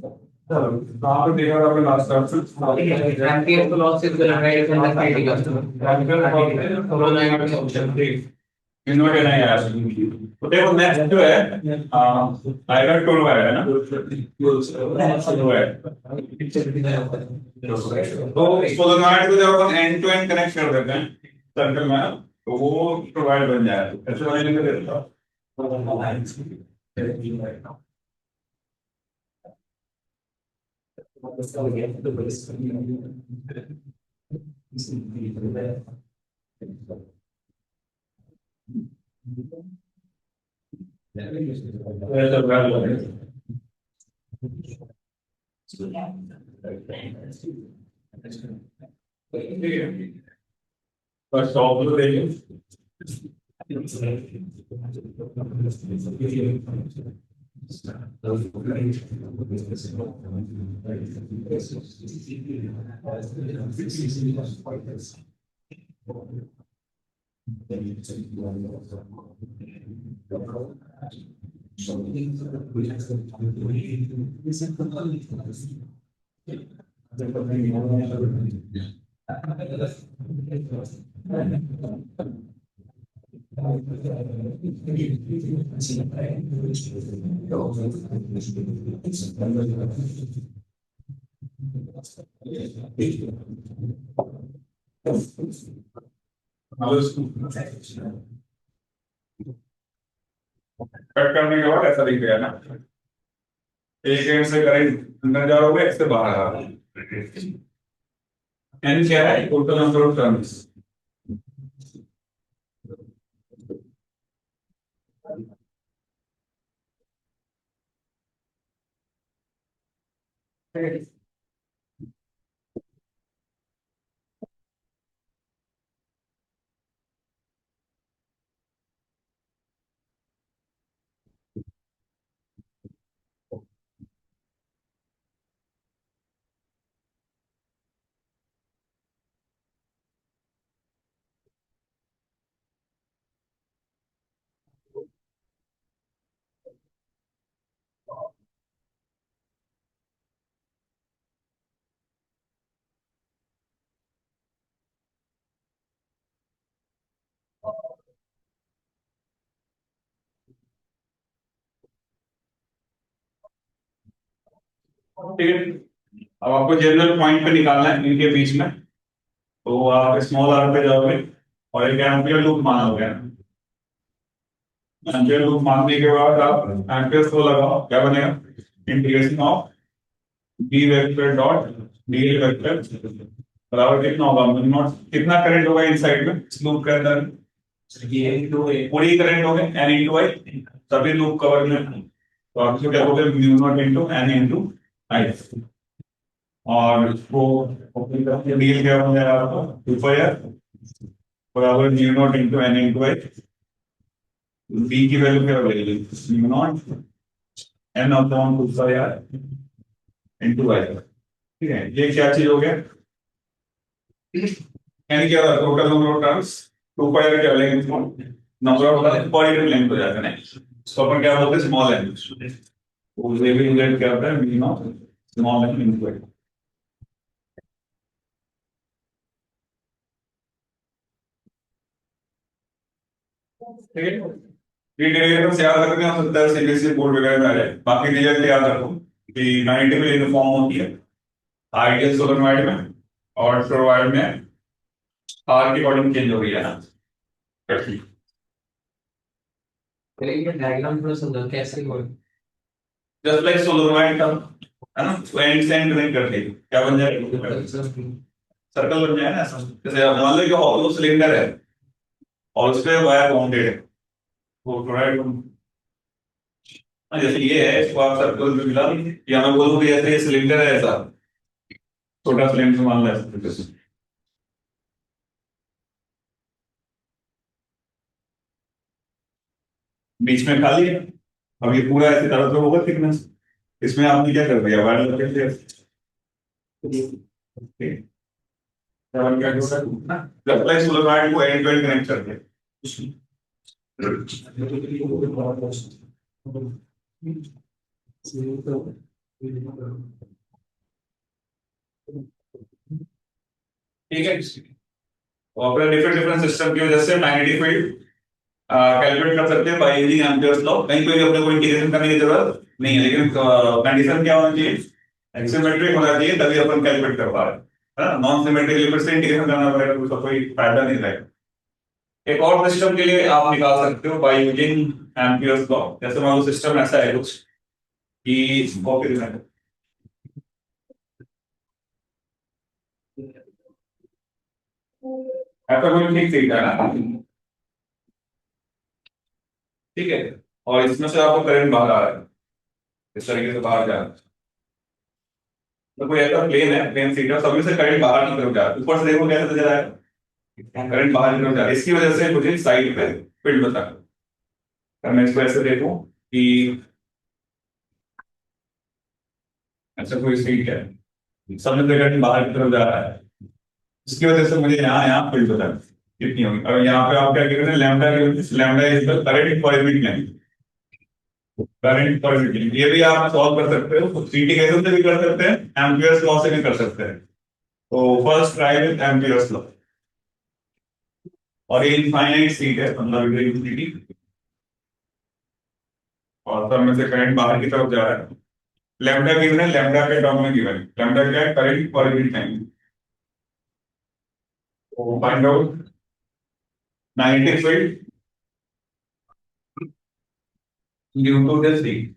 कहाँ पे देखा था आपने लास्ट टाइम? एम्पियर को लॉस से जनरेट करना क्रिटिकल इन्वर्टर नहीं आया तो देखो नेक्स्ट जो है आएगा टोल आएगा ना तो है तो सोलेनॉइड को जब अपन एंड टू एंड कनेक्ट कर देते हैं सर्कल में तो वो प्रोवाइड बन जाएगा ऐसे मैंने लिख देता बस सॉल्व तो देखिए कट करने के बाद ऐसा दिख गया ना एक एंड से करंट अंदर जा रहा होगा एक से बाहर आ रहा है एन क्या है टोटल नंबर ऑफ टर्न्स ठीक है अब आपको जनरल पॉइंट पे निकालना है इनके बीच में तो आप स्मॉल आर पे जाओगे और एक एम्पियर लूप मानोगे एम्पियर लूप मानने के बाद आप एम्पियर फ्लो लगाओ क्या बनेगा integration of B vector dot d vector बराबर कितना होगा नॉट कितना करंट होगा इनसाइड में इस लूप के अंदर पूरी करंट होगा एन इंटू आई सभी लूप कवर में तो आप इसको क्या बोलते हैं mu naught into N into I और इसको ओपन करके डील क्या बन जाएगा आपका 2 बराबर mu naught into N into I B की वैल्यू क्या बनेगी mu naught N upon 2 into I ठीक है ये क्या चीज हो गया यानी क्या होगा टोटल नंबर ऑफ टर्म्स 2 पाई क्या लेंगे नंबर ऑफ पॉजिटिव लेंथ हो जाएगा ना इसको अपन क्या बोलते हैं स्मॉल एन तो ये भी यूनिट क्या होता है mu naught small N into I ठीक है ये डेरिवेटिव्स याद रखने हो सकता है सीबीएसई बोर्ड वगैरह में आ जाए बाकी रिजल्ट याद रखो कि 90 में यूनिफॉर्म होती है आइडियल सोलेनॉइड में और टोरॉइड में आर की अकॉर्डिंग चेंज हो रही है ना ये डायग्राम थोड़ा समझो कैसे हो जस्ट लाइक सोलेनॉइड का है ना तो एंड से एंड कनेक्ट करके क्या बन जाएगा सर्कल बन जाएगा ना जैसे मान लो कि हॉलो सिलेंडर है और उस पे वायर बाउंडेड है वो टोरॉइड जैसे ये है इसको आप सर्कल में मिला या मैं बोलूं कि ऐसे ये सिलेंडर है ऐसा छोटा सिलेंडर मान लो ऐसे बीच में खाली है अब ये पूरा ऐसे तरह से होगा थिकनेस इसमें आपने क्या कर दिया वायर लपेट दिया जब तक सोलेनॉइड को एंड टू एंड कनेक्ट करते हैं ठीक है, और फिर डिफरेंट डिफरेंट सिस्टम की वजह से मैग्नेटिक फील्ड कैलकुलेट कर सकते हैं बाय यूजिंग एम्पियर्स लॉ। कहीं कोई अपने को इंटीग्रेशन करने की जरूरत नहीं है, लेकिन कंडीशन क्या होनी चाहिए, एक्सिमेट्रिक होना चाहिए, तभी अपन कैलकुलेट कर पा रहे हैं, है ना। नॉन सिमेट्रिक लिमिट से इंटीग्रेशन करना पड़ेगा तो उसका कोई फायदा नहीं रहेगा। एक और सिस्टम के लिए आप निकाल सकते हो बाय यूजिंग एम्पियर्स लॉ। जैसे मान लो सिस्टम ऐसा है कुछ कि कॉपी देना है, ऐसा कोई ठीक ठीक है ना, ठीक है, और इसमें से आपको करंट बाहर आ रहा है, इस तरीके से बाहर जा रहा है। तो कोई ऐसा प्लेन है, प्लेन सीधा, सभी से करंट बाहर की तरफ जा रहा है, ऊपर से देखो कैसे नजर आया, करंट बाहर की तरफ जा रहा है। इसकी वजह से मुझे साइड पे फील्ड बता, अगर मैं इसको ऐसे देखूं कि ऐसा कोई सीट है, सब में करंट बाहर की तरफ जा रहा है, इसकी वजह से मुझे यहाँ फील्ड बता कितनी होगी। और यहाँ पे आप क्या कह रहे हैं, lambda, lambda is the current per unit length, current per unit. ये भी आप सॉल्व कर सकते हो, इंटीग्रेशन से भी कर सकते हैं, एम्पियर्स लॉ से भी कर सकते हैं। तो first try with Ampere's law, और ये इनफाइनाइट सीट है, मतलब इंफिनिटी, और सब में से करंट बाहर की तरफ जा रहा है। लैम्डा गिवन है, लैम्डा के टर्म में गिवन है, लैम्डा क्या है, करंट पर यूनिट टाइम। तो find out magnetic field due to this sheet.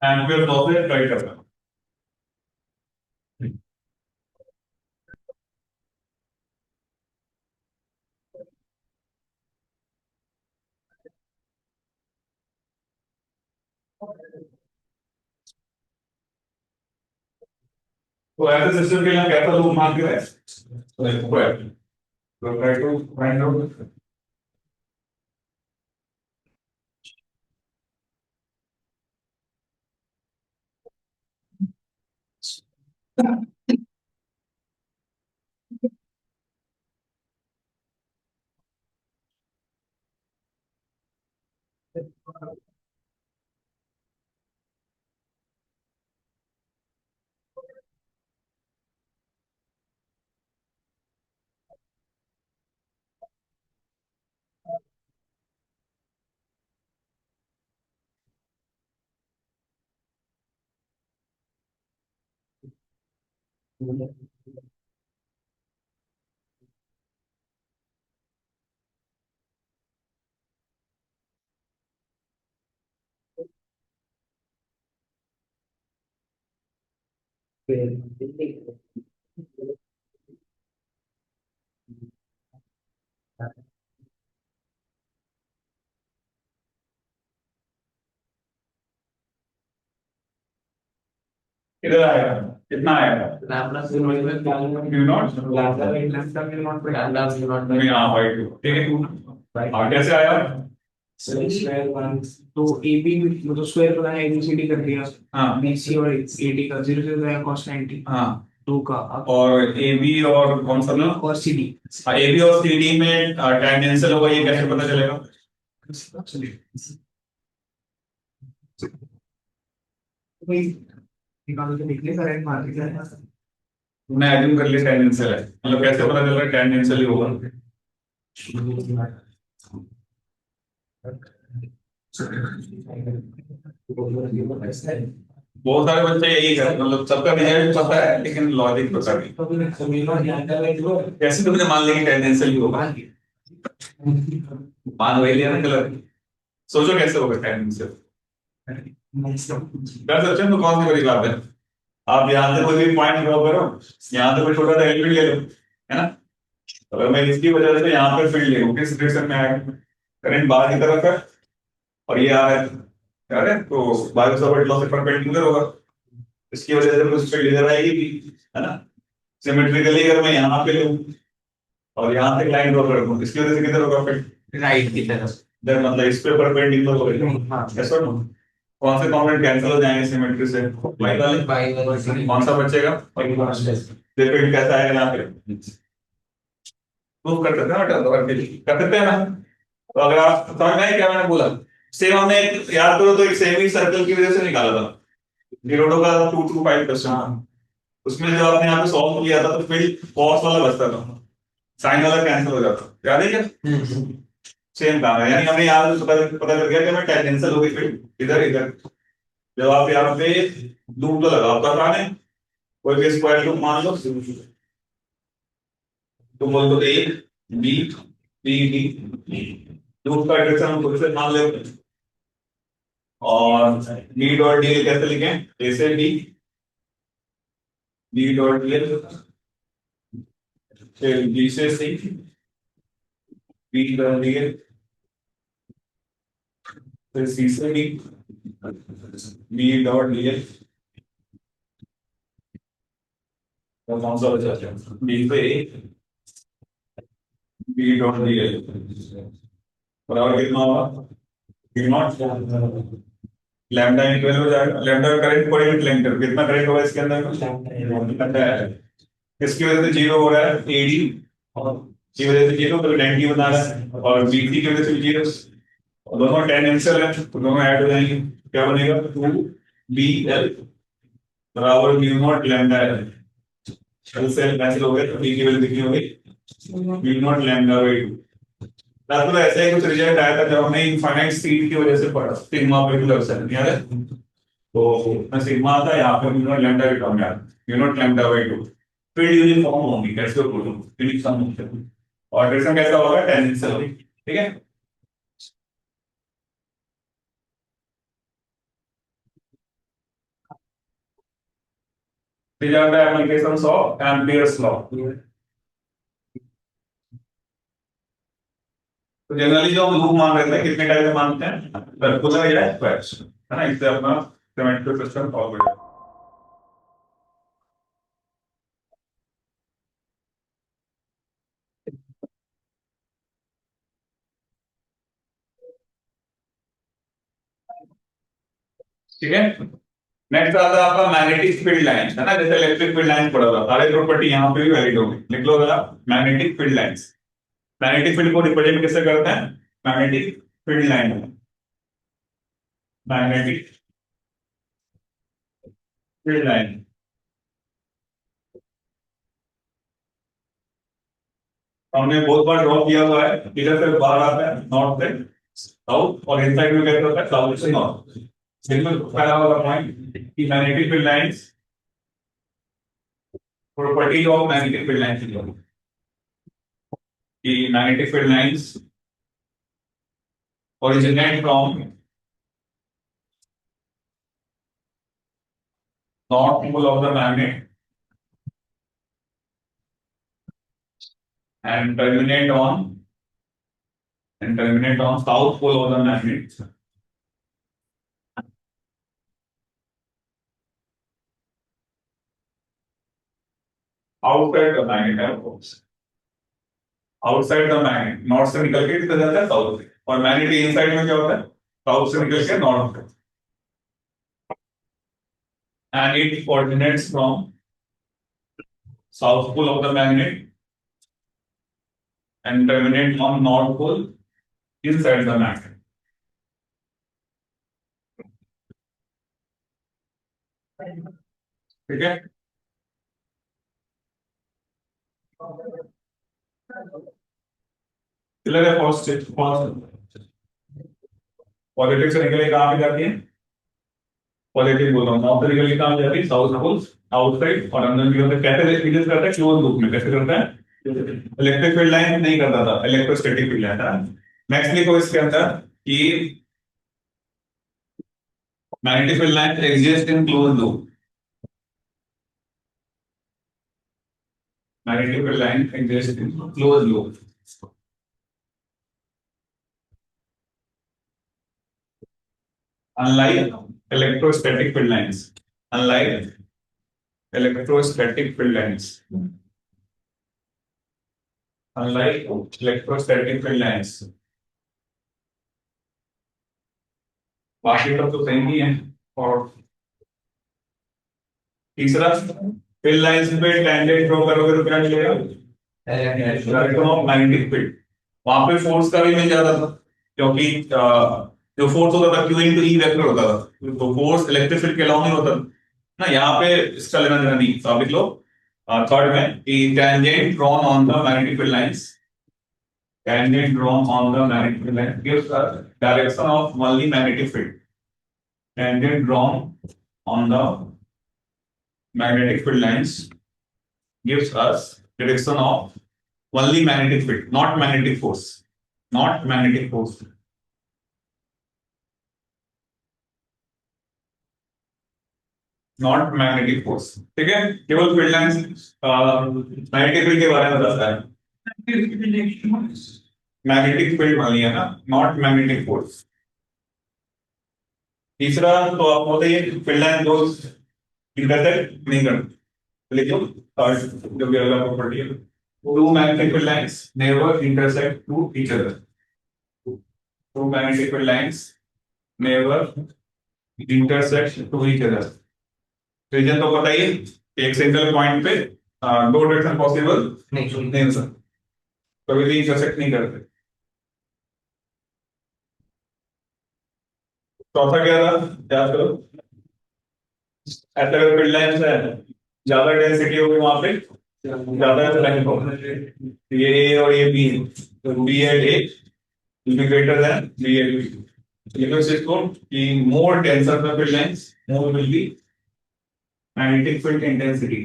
Ampere law से ट्राई करना। तो ऐसे सिस्टम के लिए हम कैसा लूप मानते हैं, स्क्वायर। तो ट्राई टू फाइंड आउट। किधर आएगा, कितना आएगा, लैम्डा से नॉट में म्यू नॉट, लैम्डा में नॉट में लैम्डा से नॉट में हाँ बाई टू, ठीक है। और कैसे आया, स्क्वायर वन। तो एबी मतलब स्क्वायर बनाया, एबीसीडी कर दिया, हाँ बीसी और एडी का 0 से गया cos 90 हाँ, 2 का। और ए बी और कौन सा ना, और सीडी ए बी और सी डी में टेंजेंशियल होगा, ये कैसे पता चलेगा, भाई निकाल के निकले करंट मार दिया। तुमने एज्यूम कर लिया टेंजेंशियल है, मतलब कैसे पता चल रहा है, टेंजेंशियल ही होगा। बहुत सारे बच्चे यही करते, मतलब सबका रिजल्ट पता है लेकिन लॉजिक पता नहीं। कैसे तुमने मान लिया कि टेंजेंशियल ही होगा, मान वही लिया ना गलत, सोचो कैसे होगा टेंजेंशियल, कर सकते हो तो कौन सी बड़ी बात है। आप यहाँ से कोई भी पॉइंट ड्रॉ करो, यहाँ से कोई छोटा सा एलिमेंट ले लो, है ना। अगर मैं इसकी वजह से यहाँ पे फील्ड ले लूँ, किस डायरेक्शन में आएगा, करंट बाहर की तरफ है और ये आ रहा है, यार है तो बायो सावर्ट लॉ से परपेंडिकुलर होगा, इसकी वजह से कुछ फील्ड इधर आएगी भी, है ना। सिमेट्रिकली अगर मैं यहाँ पे लूँ और यहाँ से लाइन ड्रॉ कर दूँ, इसकी वजह से किधर होगा फिर राइट की तरफ। इधर, मतलब इस पे परपेंडिकुलर होगा। हाँ यस और नो? कौन से कॉम्पोनेंट कैंसिल हो जाएंगे सिमेट्री से? y वाले। बाई वाले कौन सा बचेगा? देखो ये कैसा आएगा यहाँ पे, प्रूव कर सकते हैं ना, कर सकते हैं ना। तो अगर आप समझ में आए क्या मैंने बोला, सेम हमने याद करो तो एक सेम ही सर्कल की वजह से निकाला था, जीरोडो का 2 to 5 क्वेश्चन। उसमें जो आपने यहाँ पे सॉल्व किया था तो फिर कॉस वाला बचता था, साइन वाला कैंसिल हो जाता, याद है क्या? सेम काम है, यानी हमने यहाँ से पता पता कर गया कि हमें टेंजेंशियल हो गई फिर इधर इधर। जब आप यहाँ पे लूप तो लगाओ तो आसान है, कोई भी स्क्वायर लूप मान लो, तो बोल दो A B B D, loop का डायरेक्शन हम खुद से मान लेते हैं, और बी डॉट डी कैसे लिखें? ए से बी, बी डॉट डी फिर बी से सी, बी डॉट डी फिर सी से डी, बी डॉट डी तो कौन सा बचा? बी पे ए, बी डॉट डी बराबर कितना होगा? बी नॉट लैम्डा इक्वल हो जाएगा, लैम्डा का करंट पर यूनिट लेंथ, कितना करंट होगा इसके अंदर? इसकी वजह से जीरो हो रहा है एडी, और की वजह से जीरो, तो 90 बना रहा है, और बीसी की वजह से जीरो, और दोनों टेंजेंशियल है तो दोनों ऐड हो जाएंगे, क्या बनेगा? 2 bl बराबर mu not lambda L. L से एल कैंसिल हो गया तो बी की वैल्यू कितनी हो गई? Mu naught lambda by 2। तो ऐसा ही कुछ रिजल्ट आया था जब हमने इनफाइनाइट स्पीड की वजह से पढ़ा सिग्मा बाई 2 एप्सिलॉन, याद है? तो सिग्मा था, यहाँ पे म्यू नॉट लैम्डा की टर्म याद, mu naught lambda by 2। Field uniform होंगी, कैसे बोलूं, यूनिफॉर्म होंगी, और डायरेक्शन कैसा होगा? टेंजेंशियल होगी, ठीक है। these are the applications of Ampere's law। तो जनरली जो हम लूप मान रहे थे कितने टाइप के मानते हैं? सर्कुलर या स्क्वायर, है ना, इससे अपना सिमेट्रिक सिस्टम सॉल्व हो जाएगा। ठीक है, नेक्स्ट आता है आपका मैग्नेटिक फील्ड लाइन, है ना, जैसे इलेक्ट्रिक फील्ड लाइन पढ़ा था, सारे प्रॉपर्टी यहाँ पे भी वैलिड होगी, लिख लो जरा। Magnetic field lines, magnetic field को रिप्रेजेंट कैसे करते हैं? Magnetic field line, magnetic field line. हमने बहुत बार ड्रॉ किया हुआ है, इधर से बाहर आता है नॉर्थ से साउथ, और इनसाइड में कैसे होता है? साउथ से नॉर्थ। बिल्कुल पहला वाला पॉइंट कि magnetic field lines, property of magnetic field lines कि magnetic field lines originate from north pole of the magnet and terminate on south pole of the magnet outside the magnet, of course, outside the magnet, north से निकल के किधर जाता है? South से, और magnet के इनसाइड में क्या होता है? साउथ से निकल के नॉर्थ से, and it originates from south pole of the magnet and terminate on north pole inside the magnet। ठीक है, क्लियर है? फर्स्ट पॉजिटिव से निकल के कहाँ पे जाती है? पॉजिटिव बोल रहा हूँ, नॉर्थ से निकल के कहाँ जाती है? साउथ पोल आउटसाइड, और अंदर भी होता है, कैसे यूज करता है? क्लोज लूप में कैसे करता है? इलेक्ट्रिक फील्ड लाइन नहीं करता था, इलेक्ट्रोस्टैटिक फील्ड लाइन था। नेक्स्ट लिखो इसके अंदर कि magnetic field line exist in close loop, magnetic field line exist in close loop, unlike electrostatic field lines, unlike electrostatic field lines. Unlike electrostatic field lines. बाकी सब तो सेम ही है. और तीसरा फिल लाइंस पे टेंजेंट ड्रॉ करोगे तो क्या मिलेगा? Direction of magnetic field. वहां पे फोर्स का भी मिल जाता था क्योंकि जो फोर्स होता था Q into E वेक्टर होता था, तो फोर्स इलेक्ट्रिक फील्ड के अलाउ नहीं होता ना. यहाँ पे इसका लेना देना नहीं. तो आप लिख लो थर्ड में कि tangent drawn on the magnetic field lines, tangent drawn on the magnetic field line gives us direction of only magnetic field. Tangent drawn on the magnetic field lines gives us direction of only magnetic field, not magnetic force. Not magnetic force. Not magnetic force. ठीक है, केवल field lines magnetic field के बारे में बताता है. Magnetic field मान लिया ना, नॉट मैग्नेटिक फोर्स. तीसरा तो आप बताइए फील्ड लाइन दो इंटरसेक्ट नहीं करते, लेकिन थर्ड जो भी अगला प्रॉपर्टी है, two magnetic field lines never intersect to each other. Two magnetic field lines never intersect to each other. Reason तो बताइए, एक सिंगल पॉइंट पे दो डायरेक्शन पॉसिबल नहीं हो सकता, कभी भी इंटरसेक्ट नहीं करते. चौथा क्या था, याद करो. ऐसा फील्ड लाइन है, ज्यादा डेंसिटी होगी वहां पे, ज्यादा लाइन होगी. ये ए और ये बी, तो B at A will be greater than B at B. लिखो इसको कि more denser the field lines, more will be magnetic field intensity.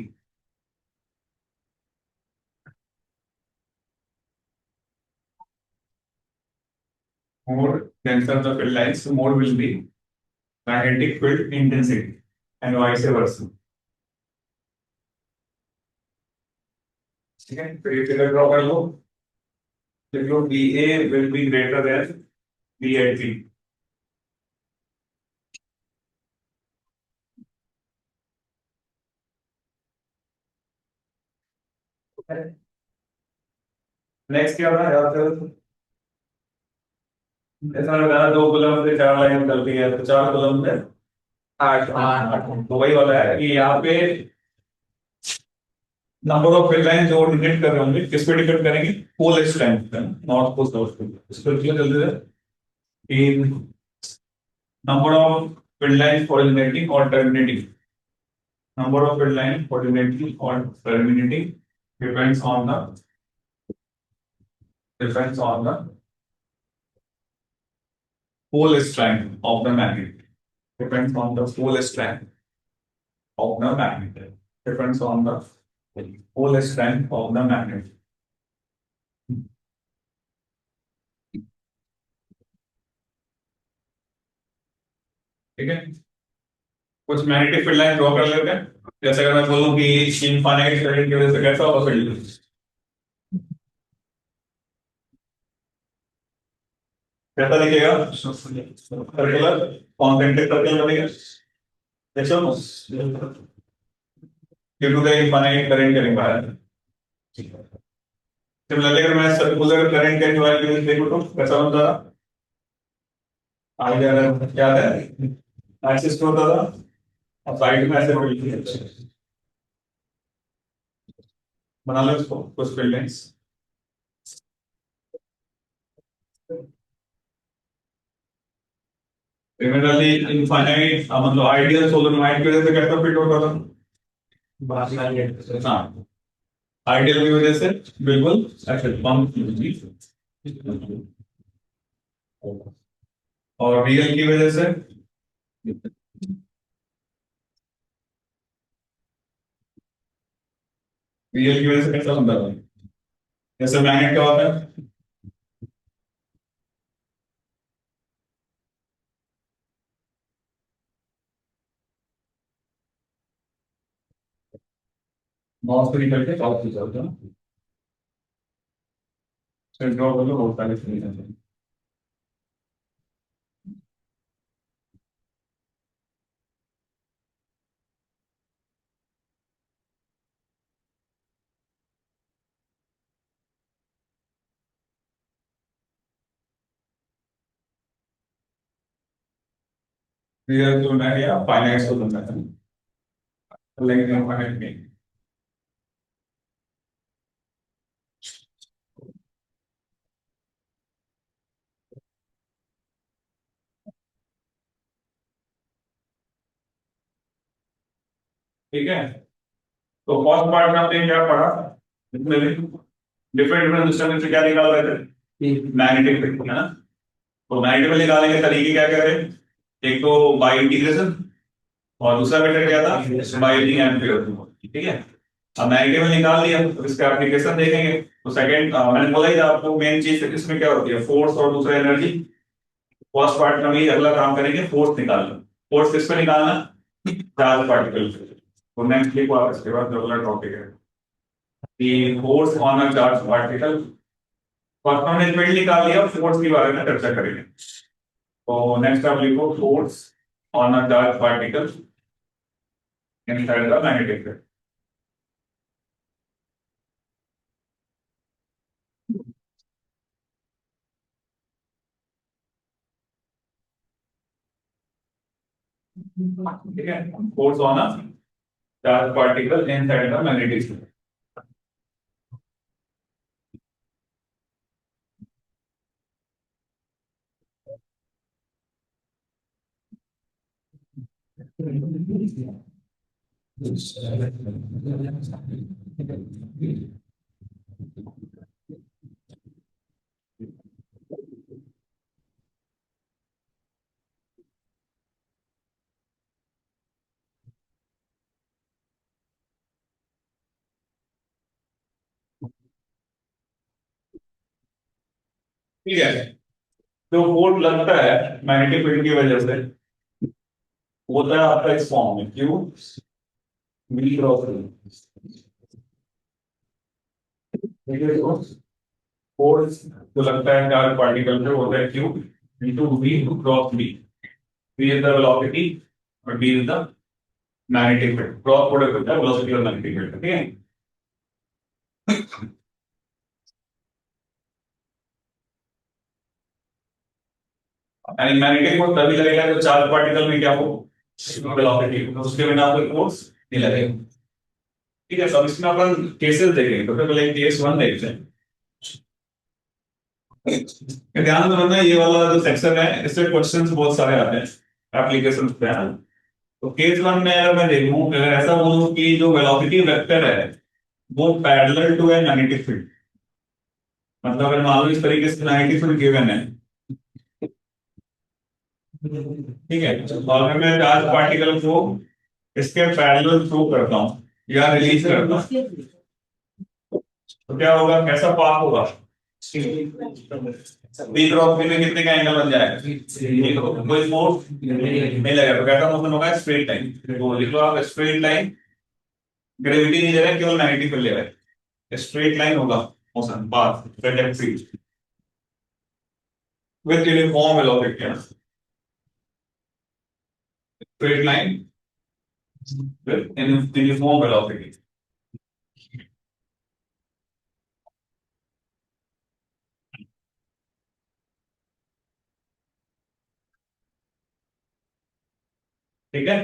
More denser the field lines, more will be magnetic field intensity, and vice versa. ठीक है, फिर ये figure draw कर लो. लिख लो B A will be greater than B at B. Next क्या होगा याद करो. ऐसा लगाना दो कॉलम से चार लाइन निकलती है, तो चार कॉलम में आठ. तो वही वाला है कि यहाँ पे नंबर ऑफ फील्ड लाइन जो डिफाइन कर रहे होंगे किस पे डिपेंड करेंगे, पोल स्ट्रेंथ पे, नॉर्थ पोल साउथ पोल. इसको क्लियर कर देते हैं कि number of field line originating और terminating, number of field line originating or terminating depends on the pole strength of the magnet. Depends on the pole strength of the magnet. Depends on the pole strength of the magnet. ठीक है, कुछ magnetic field line draw कर लेते हैं. जैसे अगर मैं बोलूं कि इनफाइनाइट करंट की वजह से कैसा होगा फील्ड, कैसा दिखेगा, सर्कुलर कॉन्सेंट्रिक सर्कल बनेगा. देखो due to the infinite current के रिक्वायरमेंट. सिमिलरली अगर मैं सर्कुलर करंट के वैल्यू देखूं तो कैसा बनता था, आगे अगर याद है एक्सिस पे होता था और साइड में ऐसे बना लो इसको कुछ बिल्डिंग्स. सिमिलरली इनफाइनाइट मतलब आइडियल सोलेनोइड की वजह से कैसा फिट होता था, हाँ आइडियल की वजह से बिल्कुल ऐसे पंप. और रियल की वजह से कैसा बनता था, जैसे मैग्नेट क्या होता है, माउस पे निकल के साउथ की तरफ ना, फिर ड्रॉ कर लो बहुत सारे फिल्म. रियल चुनना है या फाइनाइट को चुनना है, लेकिन इनफाइनाइट नहीं। ठीक है, तो फर्स्ट पार्ट में आपने क्या पढ़ा, इसमें भी डिफरेंट डिफरेंट सिस्टम में से क्या निकाल रहे थे, मैग्नेटिक फील्ड है ना। तो मैग्नेटिक फील्ड निकालने के तरीके क्या क्या थे, एक तो बाय इंटीग्रेशन और दूसरा मेथड क्या था बाय यूजिंग एम्पीयर। ठीक है, अब मैग्नेटिक फील्ड निकाल लिया तो इसका एप्लीकेशन देखेंगे। तो सेकंड मैंने बोला ही था आपको, मेन चीज इसमें क्या होती है, फोर्स और दूसरा एनर्जी। फर्स्ट पार्ट में भी अगला काम करेंगे, फोर्स निकालना। फोर्स किस पे निकालना, चार्ज पार्टिकल पे। तो नेक्स्ट लिखो आप इसके बाद जो अगला टॉपिक है, the force on a charged particle। First हमने फील्ड निकाल लिया, फोर्स के बारे में चर्चा करेंगे। तो नेक्स्ट आप लिखो force on a charge particle inside the magnetic field. ठीक है, force on a charge particle inside the magnetic field. ठीक है, जो फोर्स लगता है मैग्नेटिक फील्ड की वजह से होता है आपका इस फॉर्म में, क्यू वी क्रॉस। ठीक है, फोर्स जो लगता है चार्ज पार्टिकल पे होता है Q into V cross B. V is the velocity और B is the magnetic field. Cross product होता है वेलोसिटी और मैग्नेटिक फील्ड। ठीक है, यानी मैग्नेटिक फोर्स तभी लगेगा जब चार्ज पार्टिकल में क्या हो, वेलोसिटी, तो उसके बिना कोई फोर्स नहीं लगेगा। ठीक है, तो अब इसमें अपन केसेस देखेंगे। तो पहले केस वन देखते हैं। ध्यान में रखना, ये वाला जो सेक्शन है इससे क्वेश्चंस बहुत सारे आते हैं एप्लीकेशन पे, है ना। तो केस वन में अगर मैं देखूं, अगर ऐसा बोलूं कि जो वेलोसिटी वेक्टर है वो parallel to a magnetic field, मतलब अगर मान लो इस तरीके से मैग्नेटिक फील्ड गिवन है, ठीक है, और अगर मैं चार्ज पार्टिकल को इसके पैरेलल थ्रो करता हूं या रिलीज करता हूं, तो क्या होगा, कैसा पाथ होगा, बी क्रॉस बी में कितने का एंगल बन जाएगा, कोई फोर्स नहीं लगेगा, तो कैसा मोशन होगा, स्ट्रेट लाइन। तो लिख लो आप स्ट्रेट लाइन, ग्रेविटी नहीं दे रहा है, केवल मैग्नेटिक फील्ड ले रहा है, स्ट्रेट लाइन होगा motion path trajectory with uniform velocity, straight line with uniform velocity. ठीक है,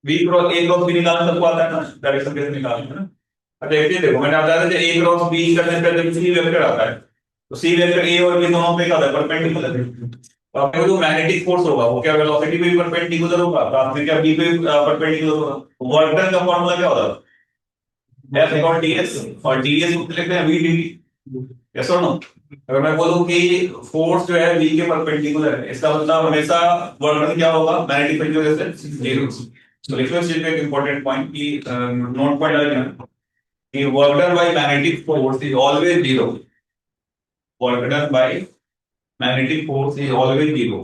B cross A cross B निकालना सबको आता है ना, डायरेक्शन कैसे निकालना है ना। अच्छा एक चीज देखो, मैंने बताया था कि ए क्रॉस बी करने पे जब सी वेक्टर आता है, तो सी वेक्टर ए और बी दोनों पे क्या होता है, परपेंडिकुलर है। तो आपने जो मैग्नेटिक फोर्स होगा वो क्या वेलोसिटी पे भी परपेंडिकुलर होगा, तो आपने क्या बी पे परपेंडिकुलर होगा। वर्क डन का फॉर्मूला क्या होता है, एफ अपॉन डीएस, और डीएस को लिखते हैं वी डी। यस और नो। अगर मैं बोलूं कि फोर्स जो है वी के परपेंडिकुलर है, इसका मतलब हमेशा वर्क डन क्या होगा, मैग्नेटिक फील्ड की वजह से जीरो। तो लिखो इस चीज पे एक इंपॉर्टेंट पॉइंट की नोट पॉइंट आ कि work done by magnetic force is always zero। Work done by magnetic force is always zero।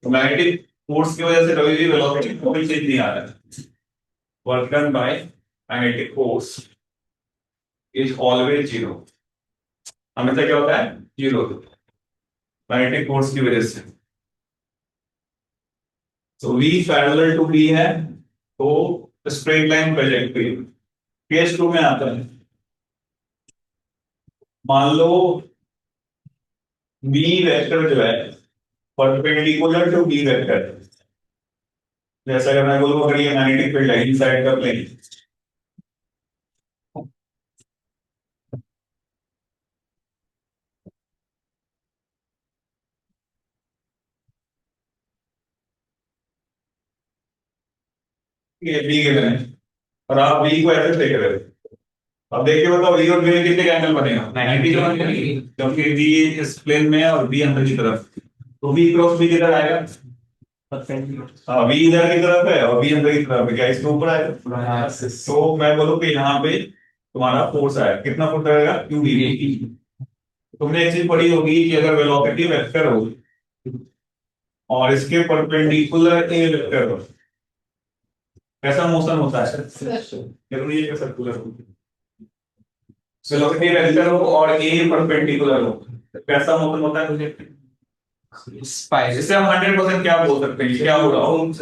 तो मैग्नेटिक फोर्स की वजह से कभी भी वेलोसिटी में कोई चेंज नहीं आ रहा है। Work done by magnetic force is always zero. हमेशा क्या होता है, जीरो, मैग्नेटिक फोर्स की वजह से। तो V पैरेलल टू B है, तो straight line trajectory. Case two में आता है, मान लो B वेक्टर जो है परपेंडिकुलर टू बी वेक्टर। जैसा अगर मैं बोलूँ अगर ये मैग्नेटिक फील्ड है इनसाइड का प्लेन, ये बी गिवन है और आप बी को ऐसे देख रहे हो, अब देखिए बताओ बी और बी में कितने एंगल बनेगा? 90 का बनेगा, क्योंकि बी इस प्लेन में है और बी अंदर की तरफ, तो बी क्रॉस बी किधर आएगा? हाँ, बी इधर की तरफ है और बी अंदर की तरफ है, क्या इसके ऊपर आएगा? तो मैं बोलूँ कि यहाँ पे तुम्हारा फोर्स आया, कितना फोर्स आएगा? Q B. तुमने एक चीज पढ़ी होगी कि अगर वेलोसिटी वेक्टर हो और इसके परपेंडिकुलर ए वेक्टर हो, कैसा मोशन होता है? जरूरी है कि सर्कुलर हो। वेलोसिटी वेक्टर हो और ए परपेंडिकुलर हो, कैसा मोशन होता है? मुझे इससे हम 100% क्या बोल सकते हैं, क्या हो रहा हो?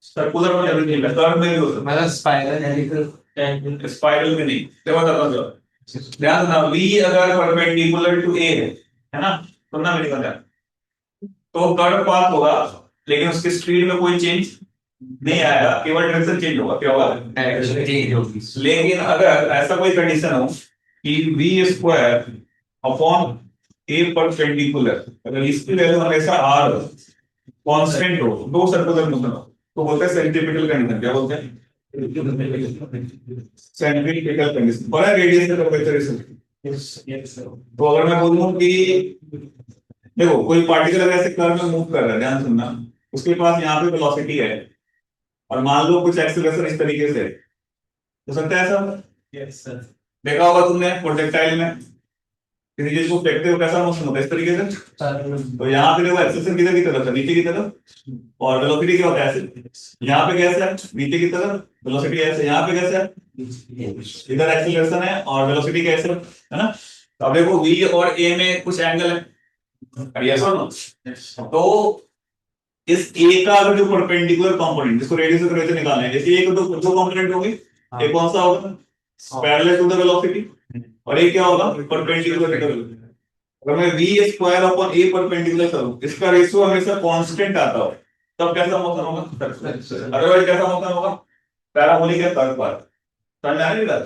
सर्कुलर में जरूरी नहीं, कर्व में भी हो सकता है, मतलब स्पाइरल स्पाइरल में नहीं। तो बताता हूं, ध्यान देना, v अगर परपेंडिकुलर टू a है ना, सुनना मेरी बात, तो कर्व पाथ होगा लेकिन उसकी स्पीड में कोई चेंज नहीं आएगा, केवल डायरेक्शन चेंज होगा। क्या होगा? डायरेक्शन चेंज होगी। लेकिन अगर ऐसा कोई कंडीशन हो कि v square upon a perpendicular, अगर इसकी वैल्यू हमेशा r कांस्टेंट हो, दो सर्कुलर मोशन हो, तो बोलते हैं सेंट्रीपिटल कंडीशन। क्या बोलते हैं? Centripetal condition. बड़ा रेडियस का कर्वेचर। तो अगर मैं बोलूं कि देखो कोई पार्टिकल अगर ऐसे कर्व में मूव कर रहा है, ध्यान सुनना, उसके पास यहाँ पे वेलोसिटी है और मान लो कुछ एक्सीलरेशन इस तरीके से है, हो सकता है ऐसा? Yes sir. देखा होगा तुमने प्रोजेक्टाइल में, किसी चीज को फेंकते हो कैसा मोशन होता है? इस तरीके से। तो यहाँ पे देखो एक्सेलरेशन किधर की तरफ है? नीचे की तरफ। और वेलोसिटी क्या होता है? ऐसे यहाँ पे कैसे है? नीचे की तरफ। वेलोसिटी ऐसे, यहाँ पे कैसे है? इधर एक्सीलरेशन है और वेलोसिटी कैसे है ना? तो अब देखो v और a में कुछ एंगल है, यस और नो? तो इस a का अगर जो परपेंडिकुलर कंपोनेंट, जिसको रेडियस ऑफ कर्वेचर निकालना है, जैसे a को दो कंपोनेंट होंगे, एक कौन सा होगा? पैरेलल टू द वेलोसिटी, और एक क्या होगा? Perpendicular to the velocity. अगर मैं v square upon a perpendicular करूं, इसका रेशियो हमेशा कांस्टेंट आता हो, तब कैसा मोशन होगा? अदरवाइज कैसा मोशन होगा? पैराबोलिक या कर्व पाथ। समझ आ रही है बात?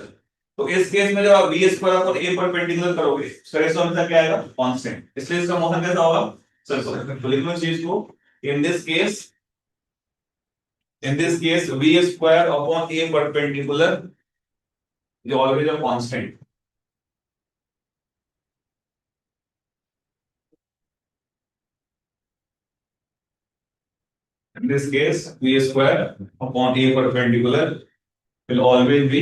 तो इस केस में जब आप v square upon a perpendicular करोगे, इसका रेशियो हमेशा क्या आएगा? कांस्टेंट। इसलिए इसका मोशन कैसा होगा? सर्कुलर। तो लिख लो इस चीज को, in this case v square upon a perpendicular is always a constant. In this case, v square upon a perpendicular will always be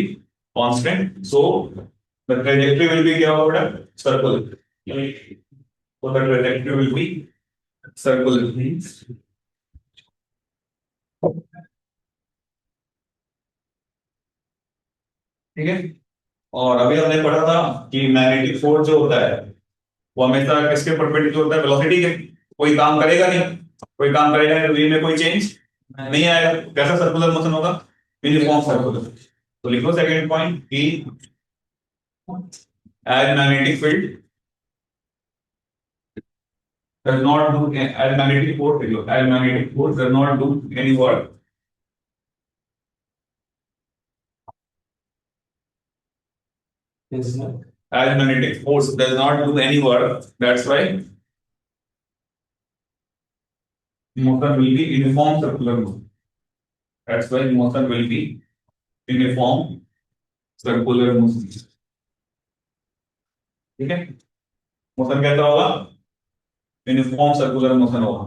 constant. So the trajectory will be क्या होगा? Circular. So the trajectory will be circular. ठीक है। और अभी हमने पढ़ा था कि मैग्नेटिक फोर्स जो होता है वो हमेशा किसके परपेंडिकुलर होता है? वेलोसिटी के। कोई काम करेगा नहीं, कोई काम करेगा नहीं, v में कोई चेंज नहीं आएगा। कैसा सर्कुलर मोशन होगा? Uniform circular. तो लिखो सेकंड पॉइंट कि as magnetic field does not do as magnetic force does not do any work, as magnetic force does not do any work, that's why motion will be uniform circular motion. That's why motion will be uniform circular motion. ठीक है। Motion कैसा होगा? Uniform circular motion होगा।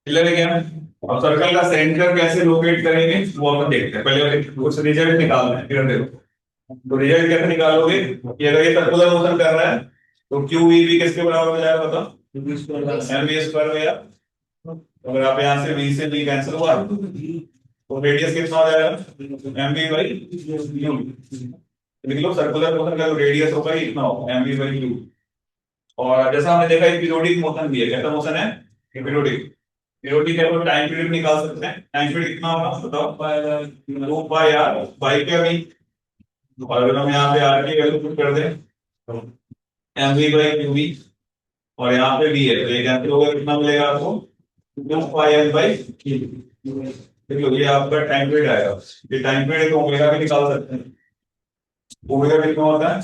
Clear है क्या? अब circle का centre कैसे लोकेट करेंगे वो अपन देखते हैं। पहले कुछ रिजल्ट निकालना है, फिर देखो तो रिजल्ट कैसे निकालोगे कि अगर ये सर्कुलर मोशन कर रहा है तो क्यू वी भी किसके बराबर हो जाएगा? बताओ, एम वी स्क्वायर गया। अगर आप यहाँ से वी से वी कैंसिल हुआ तो रेडियस कितना हो जाएगा? M v by q. लिख लो सर्कुलर मोशन का जो रेडियस होगा ये इतना होगा, एम वी बाई क्यू। और जैसा हमने देखा पीरियोडिक मोशन भी है। कैसा मोशन है? पीरियोडिक। पीरियोडिक है तो टाइम पीरियड निकाल सकते हैं। टाइम पीरियड कितना होगा बताओ? 2 पाई आर बाई क्या भी। और अगर हम यहाँ पे आर की वैल्यू पुट कर दें m v by q v, और यहाँ पे भी है, तो ये कैंसिल होगा, कितना मिलेगा आपको? 2 पाई एम बाई। देखो ये आपका टाइम पीरियड आएगा, ये टाइम पीरियड तो ओमेगा भी निकाल सकते हैं। ओमेगा कितना होता है?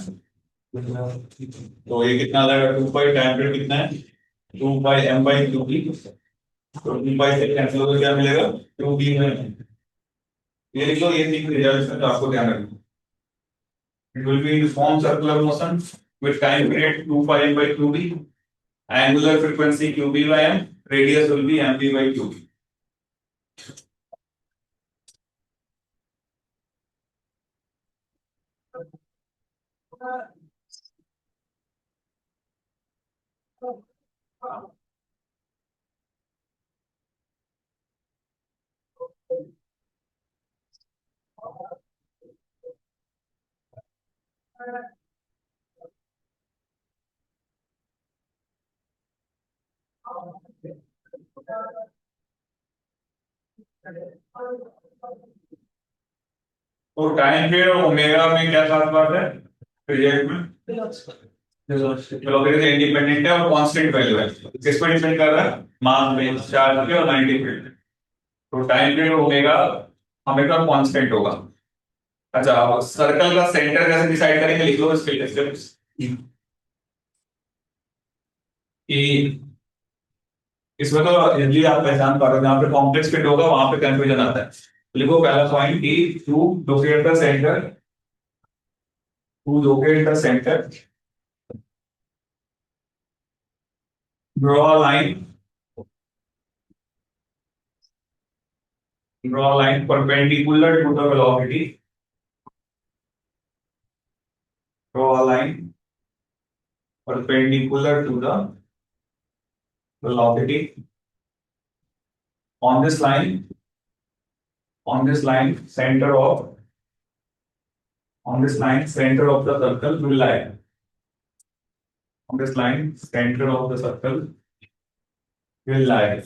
तो ये कितना आ जाएगा? 2 पाई, टाइम पीरियड कितना है? 2 पाई एम बाई 2 बी। तो 2 पाई से कैंसिल होकर क्या मिलेगा? 2 बी में। ये लिख लो, ये 3 रिजल्ट में, तो आपको ध्यान रखना। It will be in form circular motion with time period 2 pi m by 2b. Angular frequency qb by m. Radius will be mb by qb. तो टाइम पीरियड और ओमेगा में क्या खास बात है रिजल्ट में? वेलोसिटी इंडिपेंडेंट है और कांस्टेंट वैल्यू है। किस पर डिपेंड कर रहा है? मास पे, चार्ज पे और 90 फील्ड। तो टाइम पीरियड ओमेगा हमेशा कांस्टेंट होगा। अच्छा, अब सर्कल का सेंटर कैसे डिसाइड करेंगे, लिख लो इसके स्टेप्स। कि इसमें तो इजीली आप पहचान पा रहे हो, जहां पे कॉम्प्लेक्स फिट होगा वहां पे कंफ्यूजन आता है। तो लिखो पहला पॉइंट कि to locate the centre, to locate the centre draw line, draw line perpendicular to the velocity, draw line perpendicular to the velocity on this line, on this line center of, on this line center of the circle will lie, on this line center of the circle will lie.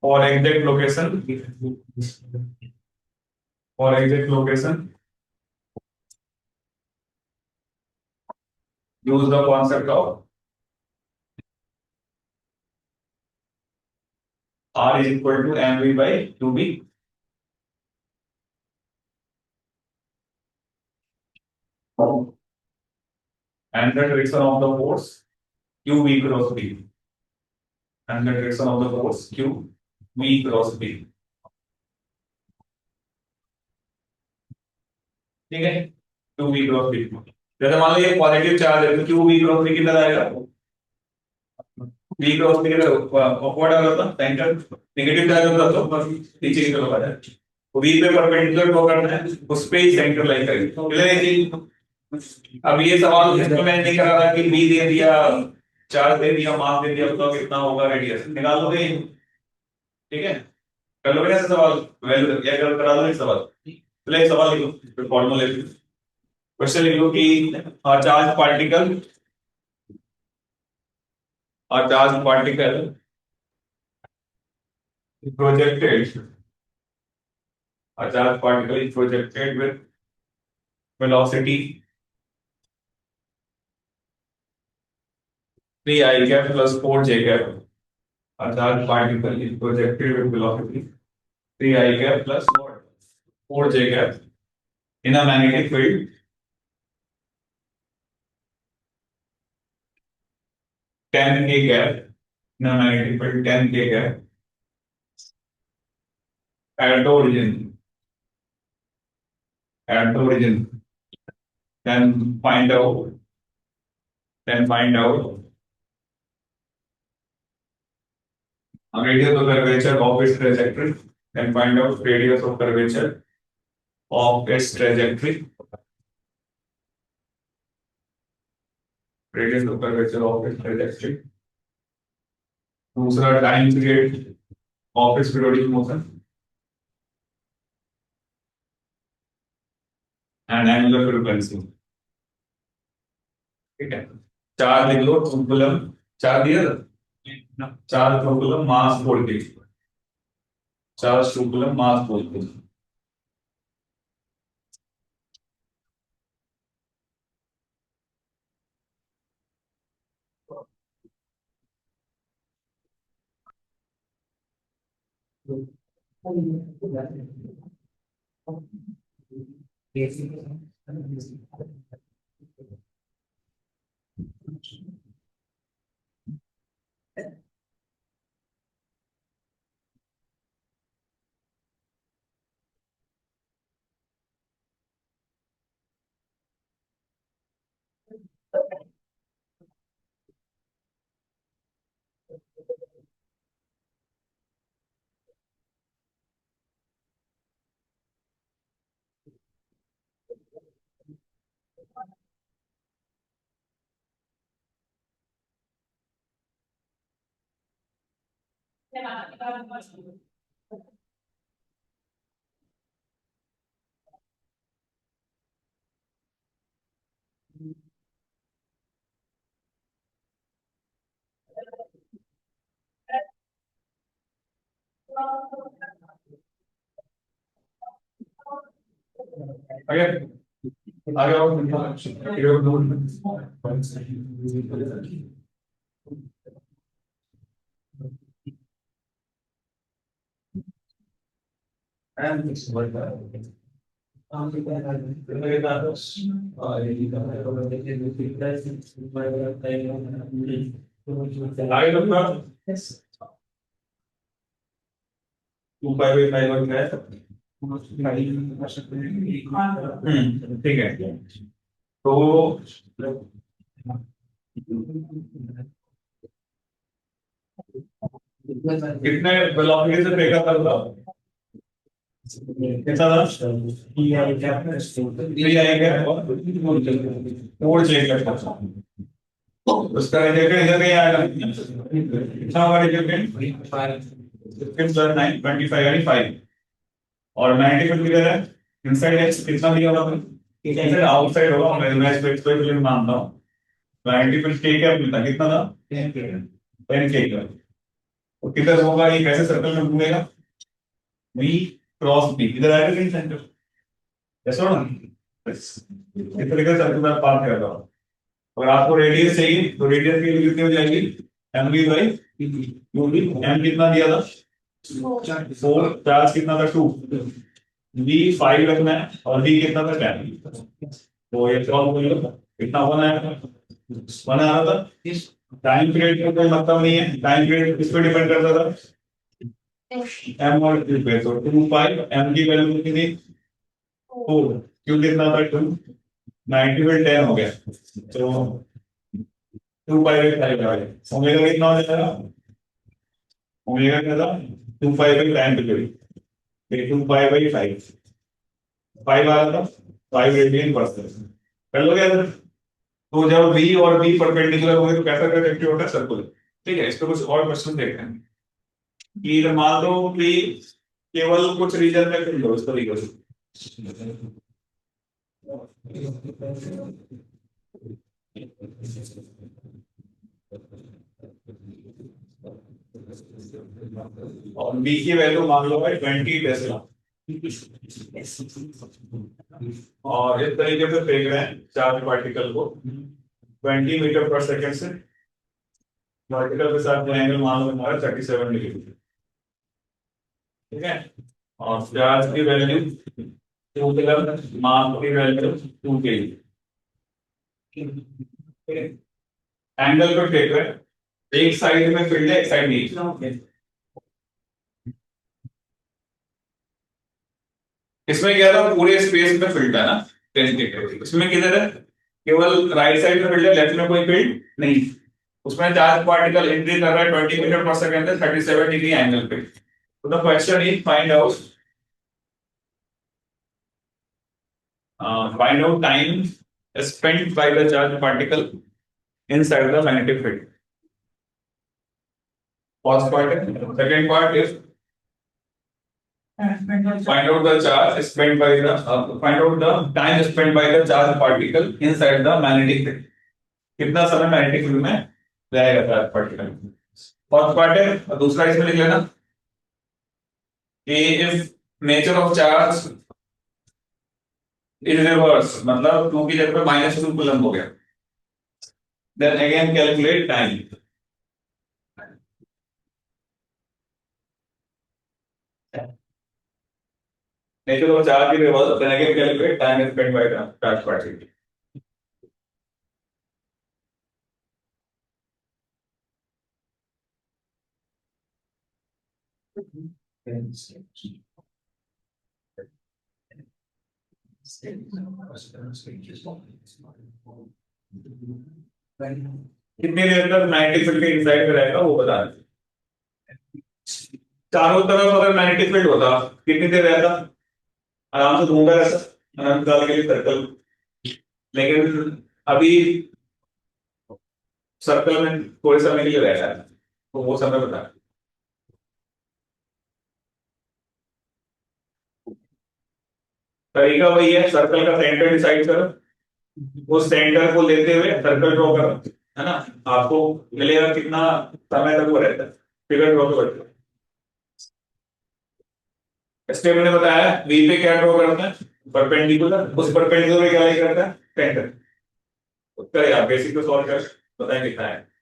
For exact location, for exact location use the concept of r is equal to mv by 2b, and the direction of the force q v cross b, and the direction of the force q v cross b. ठीक है, Q we cross B. जैसे मान लो ये positive charge है, तो Q we cross B किधर आएगा? We cross B किधर अपवर्ड आ रहा था सेंटर, नेगेटिव चार्ज होता तो नीचे की तरफ आ जाए। तो वी पे परपेंडिकुलर ड्रॉ करना है, उस पे ही सेंटर लाइन करेंगे। क्लियर है जी? अब ये सवाल इसमें मैंने नहीं करा था कि बी दे दिया, चार्ज दे दिया, मास दे दिया, बताओ कितना होगा रेडियस, निकाल लोगे? ठीक है, कर लोगे ना ऐसे सवाल, वैल्यू या करा लोगे सवाल? पहले एक सवाल लिखो, फिर फॉर्मूला लिखो। क्वेश्चन लिख लो कि charge particle, a charged particle is projected, a charged particle is projected with velocity 3 I cap plus 4 J cap. A charged particle is projected with velocity 3 I cap plus 4 J cap in a magnetic field 10 K cap, in a magnetic field 10 K cap at the origin, at the origin. Then find out, then find out radius of curvature of its trajectory, then find out radius of curvature of its trajectory, radius of curvature of its trajectory. दूसरा time period of its periodic motion and angular frequency. ठीक है, चार लिख लो, coulomb चार दिया था, चार coulomb मास voltage, चार कुलम मास वोल्टेज। आगे आगे और आगे लगता 2 पाई बाई 5 और क्या है? ठीक है। तो कितने वेलोसिटी से फेंका था बताओ? कितना था? 3 आई क्या? 4 चेक करता था। उसका रिजल्ट इधर नहीं आएगा। कितना होगा रिजल्ट? 15 9 25 यानी 5 और 90 पर किधर है? इनसाइड एक्स कितना दिया होगा? इनसाइड आउटसाइड होगा। मैं इसको एक्सपेरिमेंट मानता हूँ। 90 पर के क्या मिलता? कितना था? 10 के का। और किधर होगा? ये कैसे सर्कल में घूमेगा? वी क्रॉस बी इधर आएगा कहीं सेंटर। ऐसा ना इस तरीके से सर्कल में पास कर रहा हूँ। अगर आपको रेडियस चाहिए तो रेडियस की वैल्यू कितनी हो जाएगी? M B by u B. M कितना दिया था? 4। चार्ज कितना था? 2। बी 5 रखना है और बी कितना था? 10। तो ये सॉल्व कर लो। कितना होना है? 1 आ रहा था। टाइम पीरियड का कोई मतलब नहीं है। टाइम पीरियड किस पे डिपेंड करता था? एम और क्यू पे। तो 2 पाई एम की वैल्यू कितनी थी? 4। क्यू कितना था? 2। 90 में 10 हो गया। तो 2 पाई बाई 5 आ गया। ओमेगा कितना हो जाएगा? ओमेगा क्या था? 2 pi by 10 degree. 2 pi by 5 5 आ रहा था। 5 रेडियन पर सेकंड कर लो क्या? तो जब v और b परपेंडिकुलर होंगे तो कैसा ट्रैजेक्टरी होता है? सर्कुलर। ठीक है। इस पे कुछ और क्वेश्चन देखते हैं कि अगर मान लो कि केवल कुछ रीजन में फिल करो इस तरीके से। और b की वैल्यू मान लो भाई 20 टेस्ला और इस तरीके से फेंक रहे हैं चार्ज पार्टिकल को 20 मीटर पर सेकंड से। पार्टिकल के साथ एंगल मान लो हमारा 37 डिग्री। ठीक है। और चार्ज की वैल्यू 2 कूलम, मास की वैल्यू 2 केजी। एंगल को फेंक रहे हैं। एक साइड में फील्ड है, एक साइड नहीं। इसमें क्या था? पूरे स्पेस में फील्ड है ना। इसमें किधर है? केवल राइट साइड में फील्ड है, लेफ्ट में कोई फील्ड नहीं। उसमें चार्ज पार्टिकल एंट्री कर रहा है 20 मीटर पर सेकंड है 37 डिग्री एंगल पे। तो the question is find out time spent by the charged particle inside the magnetic field. First part. Second part is find out the charge spent by the find out the time spent by the charged particle inside the magnetic field. कितना समय magnetic field में रहेगा charge particle? First part है। दूसरा इसमें लिख लेना कि if nature of charge is reverse, मतलब 2 की जगह पे -2 कूलम हो गया, then again calculate time. Nature of charge is reverse then again calculate time spent by the charge particle. कितनी देर तक मैग्नेटिक फील्ड के इनसाइड में रहेगा वो बता दें. चारों तरफ अगर मैग्नेटिक फील्ड होता कितनी देर रहता? आराम से घूमता रहता अनंत काल के लिए सर्कल. लेकिन अभी सर्कल में थोड़े समय के लिए रहता है तो वो समय बता. तरीका वही है, सर्कल का सेंटर डिसाइड करो, उस सेंटर को लेते हुए सर्कल ड्रॉ करो, है ना. आपको मिलेगा कितना समय तक वो रहता है. फिगर ड्रॉ करो. स्टेप ने बताया वी पे क्या ड्रॉ करना है, परपेंडिकुलर. उस परपेंडिकुलर पे क्या लाइक करता है, सेंटर. उत्तर यार बेसिक तो सॉल्व कर बताएं कितना है.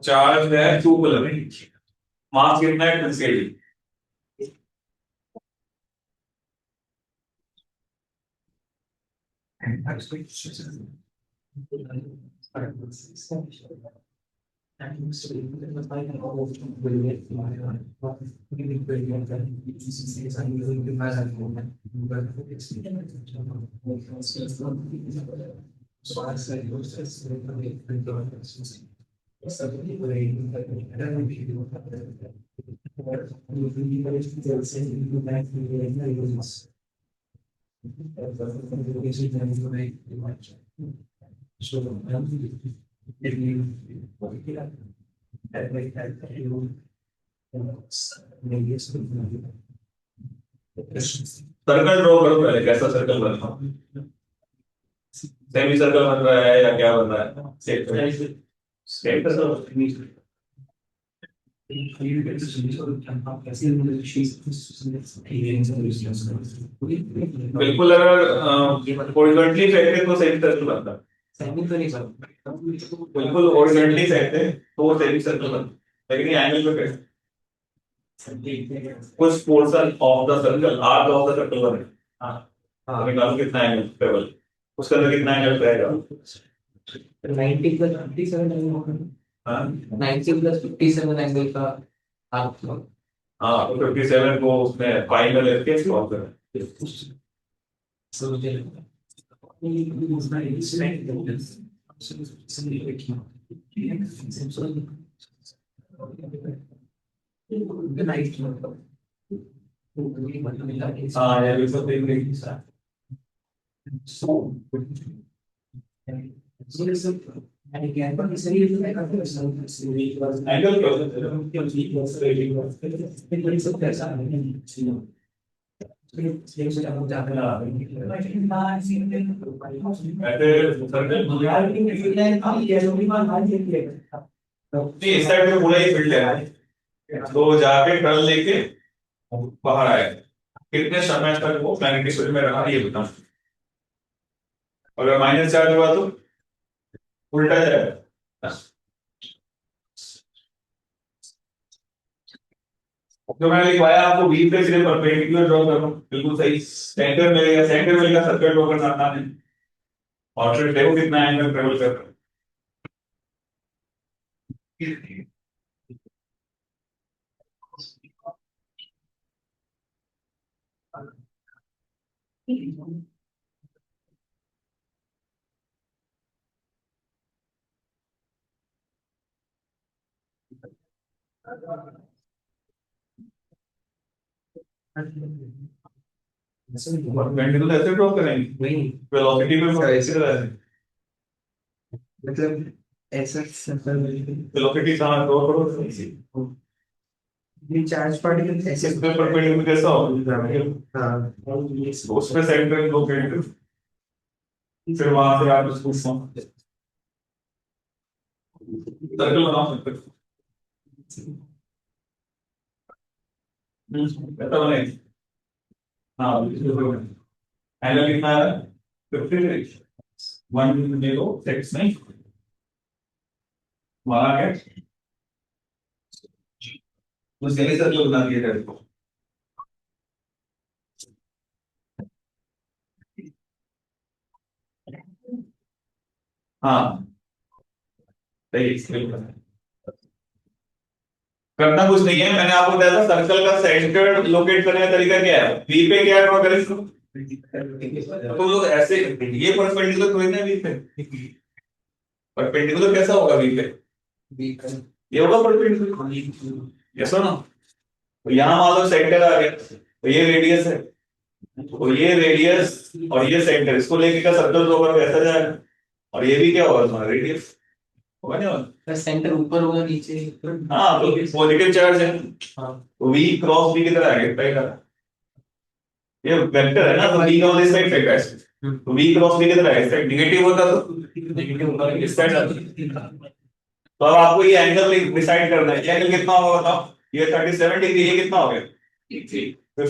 चार्ज है 2 कूलम, मास कितना है 2 kg. सर्कल ड्रॉ करो पहले, कैसा सर्कल बन रहा है, सेमी सर्कल बन रहा है या क्या बन रहा है. सेम बिल्कुल. अगर हॉरिजॉन्टली फेंकते तो सेमी सर्कल बनता. बिल्कुल हॉरिजॉन्टली फेंकते तो वो सेमी सर्कल बनता, लेकिन ये एंगल पे फेंकते कुछ portion of the circle, arc of the circle बने. हाँ, तो निकालो कितना एंगल ट्रेवल, उसके अंदर कितना एंगल रहेगा. 90 प्लस 57 एंगल. हाँ 90 प्लस 57 एंगल का आर्क. हाँ, तो 57 को उसमें पाई में लेके सॉल्व करें. हाँ ये बिल्कुल देख रही है. एंगल नहीं, इस साइड में पूरा ही फील्ड है तो जाके टर्न लेके बाहर आए. कितने समय तक वो मैग्नेटिक फील्ड में रहा ये बताओ. अगर माइनस चार्ज हुआ तो उल्टा जाएगा. जो मैंने लिखवाया आपको बी पे सिर्फ परपेंडिकुलर ड्रॉ करो, बिल्कुल सही. सेंटर मिलेगा सर्कल ड्रॉ करना आसान है. और फिर देखो कितना एंगल ट्रेवल कर रहा है. परपेंडिकुलर ऐसे ड्रॉ करेंगे, नहीं वेलोसिटी पे ऐसे रहेगा, मतलब ऐसा सिंपल वेलोसिटी कहाँ ड्रॉ करो, ये चार्ज पार्टिकल ऐसे इस पे परपेंडिकुलर कैसा होगा, हाँ उस पे सेंटर लोकेटेड, फिर वहां से आप उसको सर्कल बना सकते हो, ऐसा बने, हाँ एंगल कितना है, 50 106 नहीं, वहां है तो सेमी सर्कल बना दिया जाए इसको, हाँ सही बिल्कुल। करना कुछ नहीं है, मैंने आपको बताया था सर्कल का सेंटर लोकेट करने का तरीका क्या है, वी पे क्या ड्रॉ करें इसको, तो लोग ऐसे, ये परपेंडिकुलर थोड़ी ना वी पे, परपेंडिकुलर कैसा होगा वी पे, ये होगा परपेंडिकुलर, यस ना, तो यहाँ मान लो सेंटर आ गया, तो ये रेडियस है, तो ये रेडियस और ये सेंटर, इसको लेके का सर्कल ड्रॉ करो ऐसा जाएगा, और ये भी क्या होगा तुम्हारा रेडियस होगा, नहीं होगा, सेंटर ऊपर होगा नीचे हाँ तो पॉजिटिव चार्ज है, हाँ वी क्रॉस वी किधर आ गया पहला, ये वेक्टर है ना, तो v का वाले साइड पे कैसे, तो v क्रॉस v किधर है, इस साइड नेगेटिव होता तो नेगेटिव होगा इस साइड आता, तो अब आपको ये एंगल डिसाइड करना है, ये एंगल कितना होगा बताओ, ये 37 डिग्री, ये कितना हो गया 53, तो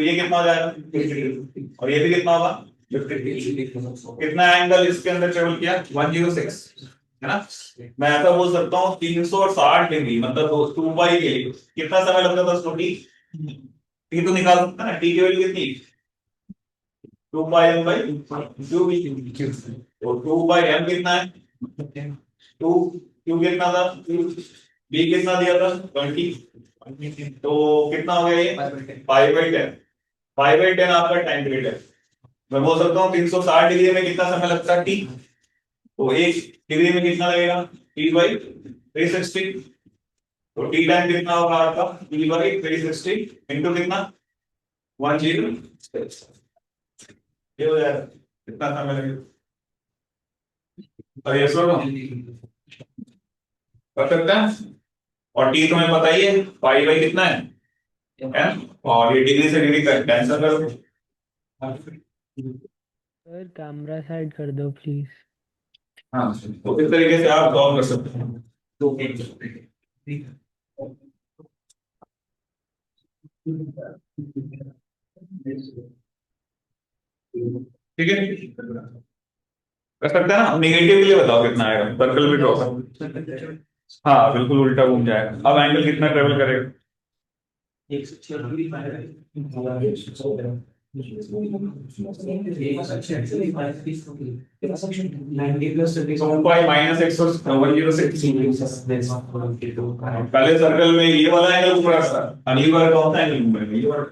ये कितना हो जाएगा 53, और ये भी कितना होगा 53, कितना एंगल इसके अंदर ट्रेवल किया 106, है ना, मैं ऐसा बोल सकता हूँ 360 डिग्री, मतलब 2 पाई के लिए कितना समय लगता था उसको, टी तो निकाल सकता है ना, टी की वैल्यू कितनी 2 पाई एम बाई क्यू बी, तो 2 बाई एम कितना है 2, क्यू कितना था बी कितना दिया था 20, तो कितना हो गया ये 5/10, 5/10 आपका टाइम पीरियड है, मैं बोल सकता हूँ 360 डिग्री में कितना समय लगता है टी, तो 1 डिग्री में कितना लगेगा टी बाई 360, तो टी टाइम कितना होगा आपका टी बाई 360 इंटू कितना 10, ये हो जाएगा कितना समय लगेगा, और ये सुनो कर सकते हैं, और टी तुम्हें पता ही है पाई बाई कितना है एम, और ये डिग्री से डिग्री कैंसिल कर दो, सर कैमरा साइड कर दो प्लीज। हाँ तो इस तरीके से आप सॉल्व कर सकते हैं, ठीक है कर सकते हैं ना, नेगेटिव के लिए बताओ कितना आएगा, सर्कल भी ड्रॉ कर, हाँ बिल्कुल उल्टा घूम जाएगा, अब एंगल कितना ट्रेवल करेगा 90 प्लस 2 पाई माइनस 106, पहले सर्कल में ये वाला एंगल घूम रहा था, और ये वाला कौन सा एंगल घूम रहा है, ये वाला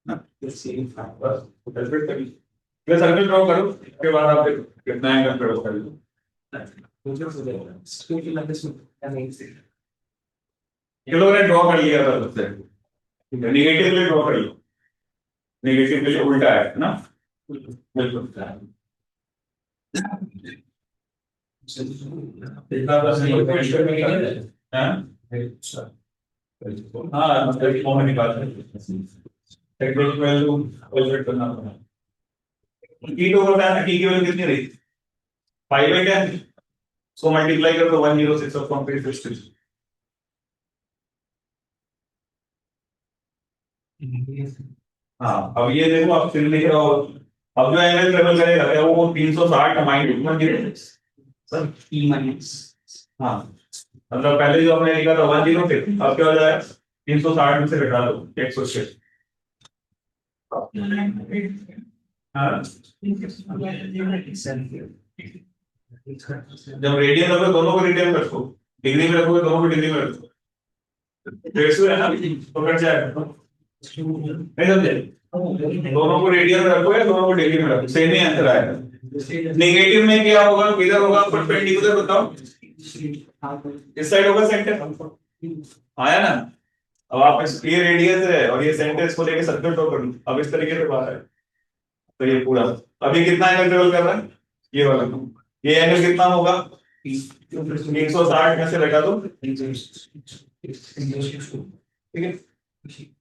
ना, बस कैलकुलेट करिए, ये सर्कल ड्रॉ करो, उसके बाद आप देखो कितना एंगल ट्रेवल करेगा, चलो मैंने ड्रॉ कर लिया था सबसे, नेगेटिव के लिए ड्रॉ कर लो, नेगेटिव के लिए उल्टा है ना, बिल्कुल हाँ मतलब फॉर्म में निकाल टेक्निकल वैल्यू कैलकुलेट करना पड़ेगा, टी तो होता है ना, टी की वैल्यू कितनी रही 5/10, सो मल्टीप्लाई कर दो 106 और फ्रॉम 360, हाँ अब ये देखो आप फिर लिख रहा हो, अब जो एंगल ट्रेवल करेगा क्या वो 360 माइनस 106 सर ई माइनस हाँ, मतलब पहले जो हमने लिखा था 106, अब क्या हो जाएगा 360 में से घटा दो 106, हाँ जब रेडियन रखो दोनों को रेडियन रखो, डिग्री में रखोगे दोनों को डिग्री में रखो, रेशियो है ना तो कट जाएगा, नहीं समझे, दोनों को रेडियन में रखो या दोनों को डिग्री में रखो सेम ही आंसर आएगा, नेगेटिव में क्या होगा किधर होगा परपेंडिकुलर बताओ, इस साइड होगा सेंटर, आया ना। अब आप ये रेडियस है और ये सेंटर इसको लेके सर्कल ड्रॉ कर लो, अब इस तरीके से बाहर है तो ये पूरा। अब ये कितना एंगल ट्रेवल कर रहा है, ये वाला। ये एंगल कितना होगा, 360 में से घटा दो, ठीक है।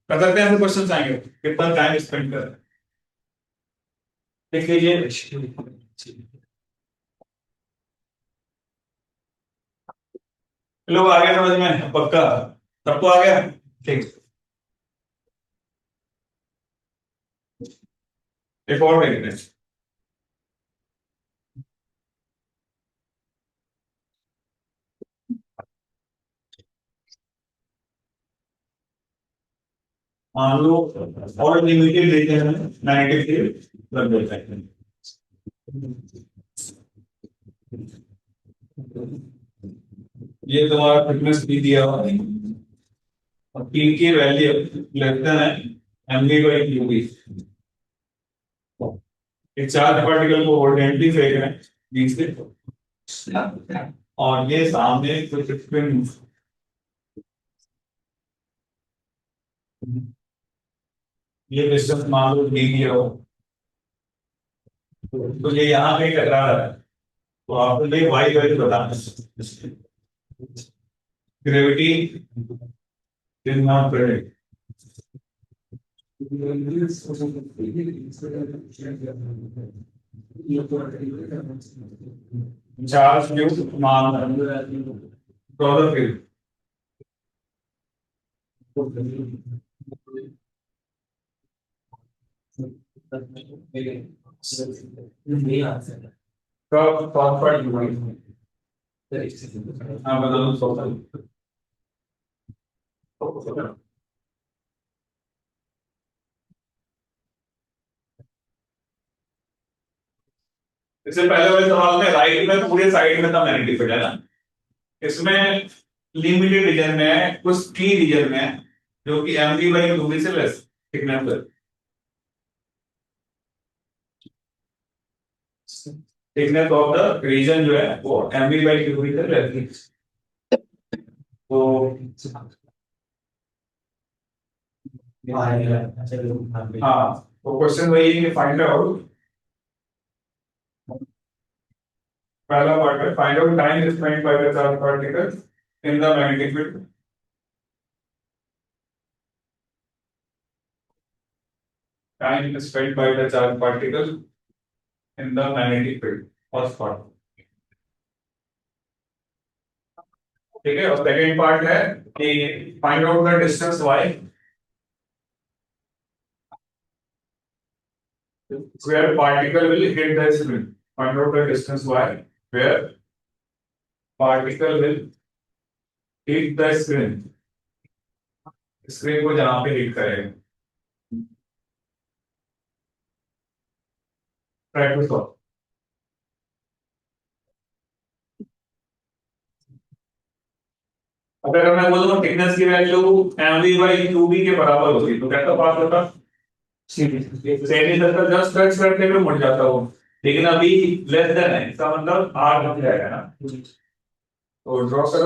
कर सकते हैं, ऐसे क्वेश्चन आएंगे कितना टाइम स्पेंड कर रहे हैं। देख लीजिए, लोग आ गया समझ में पक्का, सबको आ गया, ठीक। एक और देखते हैं। मान लो और लिमिटेड रीजन में 93 लग जाता है। ये तुम्हारा थिकनेस भी दिया हुआ है और पी की वैल्यू लेस देन है एमवी बाई क्यूबी। एक चार्ज पार्टिकल को हॉरिजॉन्टली फेंक रहे हैं बीच से, और ये सामने कुछ स्पिन, ये डिस्टेंस मान लो डी दिया हो, तो ये यहाँ पे टकरा रहा है, तो आपको ये वाई वैल्यू बताना है। Gravity is not predict, charge new मान टॉलर फील्ड, कब कॉन्फर्ट हुई। हाँ बता दो इससे पहले वाले सवाल में राइट में पूरे साइड में था मैग्नेटिक फील्ड, है ना। इसमें लिमिटेड रीजन में है, कुछ की रीजन में है जो कि एमवी बाई क्यूबी से लेस थिकनेस है। थिकनेस ऑफ द रीजन जो है वो एमवी बाई क्यूबी से लेस है। तो हाँ, तो क्वेश्चन वही है कि फाइंड आउट, पहला पार्ट है find out time spent by the charge particle in the magnetic field. Time spent by the charge particle in the magnetic field, first part. ठीक है, और सेकंड पार्ट है कि find out the distance y where particle will hit the screen. Find out the distance y where particle will hit the screen. Screen को जहां पे hit करेगा। Try to solve. अगर मैं बोलूँ थिकनेस की वैल्यू mv बाई क्यूबी के बराबर होगी तो कैसा पास होता, सेमी सर्कल जस्ट टच करने पे मुड़ जाता हो, लेकिन अभी लेस देन है, इसका मतलब r बन जाएगा ना। तो ड्रॉ करो।